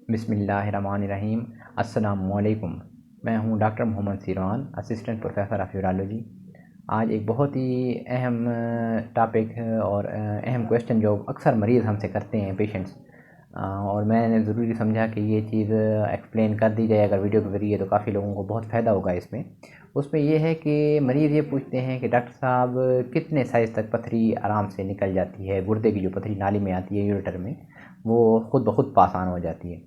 बिस्मिल्लाहिर्रहमानिर्रहीम। अस्सलामुअलैकुम। मैं हूं doctor Mohammad Sirwan, assistant professor of urology. आज एक बहुत ही अहम टॉपिक और अहम क्वेश्चन जो अक्सर मरीज़ हमसे करते हैं पेशेंट्स, और मैंने ज़रूरी समझा कि ये चीज़ एक्सप्लेन कर दी जाए अगर वीडियो के ज़रिए, तो काफ़ी लोगों को बहुत फ़ायदा होगा इसमें। उसमें ये है कि मरीज़ ये पूछते हैं कि डॉक्टर साहब कितने साइज़ तक पथरी आराम से निकल जाती है, गुर्दे की जो पथरी नाली में आती है यूरेटर में, वो खुद ब खुद पास ऑन हो जाती है।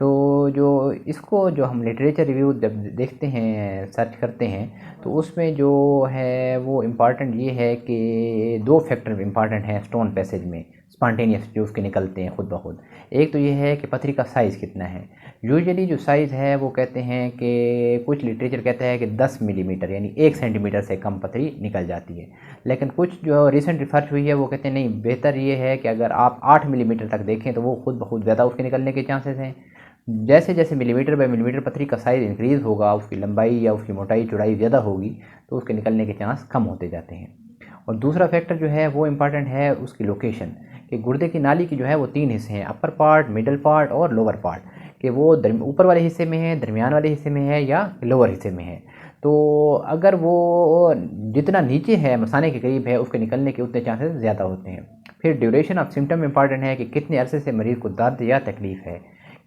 तो जो इसको जो हम लिटरेचर रिव्यू जब देखते हैं, सर्च करते हैं, तो उसमें जो है वो इम्पॉर्टेंट ये है कि दो फैक्टर इम्पॉर्टेंट हैं स्टोन पैसेज में, स्पॉन्टेनियस जो उसके निकलते हैं खुद ब खुद। एक तो ये है कि पथरी का साइज़ कितना है। यूजुअली जो साइज़ है वो कहते हैं कि कुछ लिटरेचर कहता है कि 10 मिलीमीटर यानी 1 सेंटीमीटर से कम पथरी निकल जाती है। लेकिन कुछ जो रिसेंट रिसर्च हुई है वो कहते हैं नहीं, बेहतर ये है कि अगर आप 8 मिलीमीटर तक देखें तो वो खुद ब खुद ज़्यादा उसके निकलने के चांसेस हैं। जैसे जैसे मिलीमीटर बाय मिलीमीटर पथरी का साइज़ इंक्रीज़ होगा, उसकी लंबाई या उसकी मोटाई चौड़ाई ज़्यादा होगी, तो उसके निकलने के चांस कम होते जाते हैं। और दूसरा फैक्टर जो है वो इम्पॉर्टेंट है उसकी लोकेशन, कि गुर्दे की नाली की जो है वो 3 हिस्से हैं, अपर पार्ट, मिडल पार्ट और लोअर पार्ट, कि वो ऊपर वाले हिस्से में है, दरमियान वाले हिस्से में है या लोअर हिस्से में है। तो अगर वो जितना नीचे है, मसाने के करीब है, उसके निकलने के उतने चांसेस ज़्यादा होते हैं। फिर ड्यूरेशन ऑफ सिम्टम इम्पॉर्टेंट है, कि कितने अरसे से मरीज़ को दर्द या तकलीफ़ है।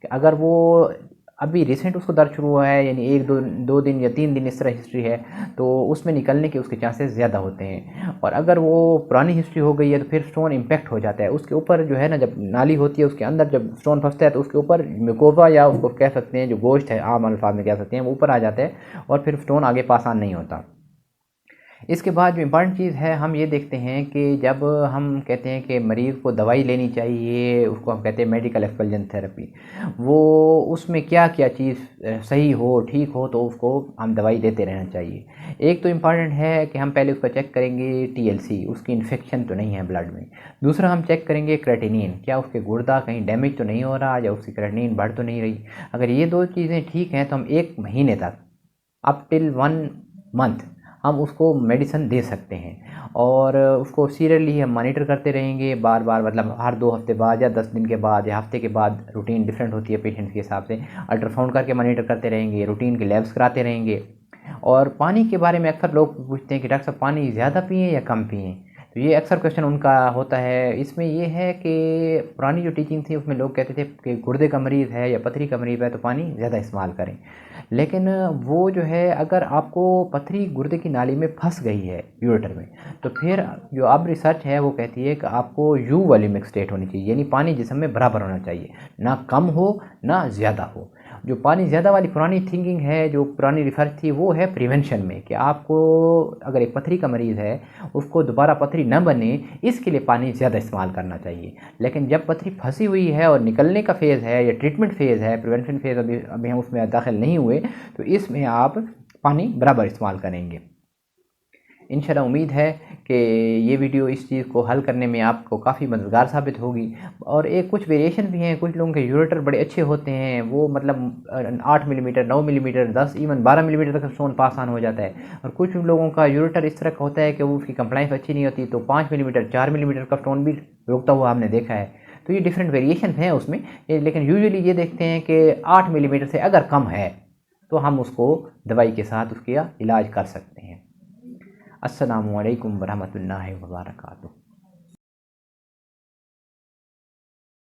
कि अगर वो अभी रिसेंट उसको दर्द शुरू हुआ है, यानी 1-2 दिन या 3 दिन इस तरह हिस्ट्री है, तो उसमें निकलने के उसके चांसेस ज़्यादा होते हैं। और अगर वो पुरानी हिस्ट्री हो गई है तो फिर स्टोन इम्पैक्ट हो जाता है उसके ऊपर, जो है ना, जब नाली होती है उसके अंदर जब स्टोन फंसता है तो उसके ऊपर म्यूकोसा, या उसको कह सकते हैं जो गोश्त है, आम अल्फाज में कह सकते हैं, वो ऊपर आ जाता है और फिर स्टोन आगे पास ऑन नहीं होता। इसके बाद जो इम्पॉर्टेंट चीज़ है, हम ये देखते हैं कि जब हम कहते हैं कि मरीज़ को दवाई लेनी चाहिए, उसको हम कहते हैं मेडिकल एक्सपल्जन थेरेपी, वो उसमें क्या क्या चीज़ सही हो, ठीक हो, तो उसको हम दवाई देते रहना चाहिए। एक तो इम्पॉर्टेंट है कि हम पहले उसका चेक करेंगे टीएलसी, उसकी इन्फेक्शन तो नहीं है ब्लड में। दूसरा हम चेक करेंगे क्रेटिनिन, क्या उसके गुर्दा कहीं डैमेज तो नहीं हो रहा, या उसकी क्रेटिनिन बढ़ तो नहीं रही। अगर ये दो चीज़ें ठीक हैं तो हम 1 महीने तक, अप टिल 1 मंथ, हम उसको मेडिसिन दे सकते हैं। और उसको सीरियसली हम मॉनिटर करते रहेंगे बार बार, मतलब हर 2 हफ्ते बाद या 10 दिन के बाद या हफ्ते के बाद। रूटीन डिफरेंट होती है पेशेंट के हिसाब से। अल्ट्रासाउंड करके मॉनिटर करते रहेंगे, रूटीन के लैब्स कराते रहेंगे। और पानी के बारे में अक्सर लोग पूछते हैं कि डॉक्टर साहब पानी ज़्यादा पिएँ या कम पिएँ, तो ये अक्सर क्वेश्चन उनका होता है। इसमें ये है कि पुरानी जो टीचिंग थी उसमें लोग कहते थे कि गुर्दे का मरीज़ है या पथरी का मरीज़ है तो पानी ज़्यादा इस्तेमाल करें। लेकिन वो जो है, अगर आपको पथरी गुर्दे की नाली में फंस गई है यूरेटर में, तो फिर जो अब रिसर्च है वो कहती है कि आपको यू वॉल्यूमिक स्टेट होनी चाहिए, यानी पानी जिस्म में बराबर होना चाहिए, ना कम हो ना ज़्यादा हो। जो पानी ज़्यादा वाली पुरानी थिंकिंग है, जो पुरानी रिसर्च थी, वो है प्रिवेंशन में, कि आपको अगर एक पथरी का मरीज़ है उसको दोबारा पथरी न बने, इसके लिए पानी ज़्यादा इस्तेमाल करना चाहिए। लेकिन जब पथरी फंसी हुई है और निकलने का फेज़ है या ट्रीटमेंट फेज़ है, प्रिवेंशन फेज़ अभी हम उसमें दाखिल नहीं हुए, तो इसमें आप पानी बराबर इस्तेमाल करेंगे। इंशाल्लाह उम्मीद है कि ये वीडियो इस चीज़ को हल करने में आपको काफ़ी मददगार साबित होगी। और एक कुछ वेरिएशन भी हैं, कुछ लोगों के यूरेटर बड़े अच्छे होते हैं, वो मतलब 8 मिलीमीटर, 9 मिलीमीटर, 10 इवन 12 मिलीमीटर तक स्टोन पास ऑन हो जाता है। और कुछ लोगों का यूरेटर इस तरह का होता है कि वो उसकी कंप्लाइंस अच्छी नहीं होती, तो 5 मिलीमीटर, 4 मिलीमीटर का स्टोन भी रोकता हुआ हमने देखा है। तो ये डिफरेंट वेरिएशन हैं उसमें, लेकिन यूजुअली ये देखते हैं कि 8 मिलीमीटर से अगर कम है तो हम उसको दवाई के साथ उसका इलाज कर सकते हैं। अस्सलामु अलैकुम वरहमतुल्लाहि वबरकातुहू।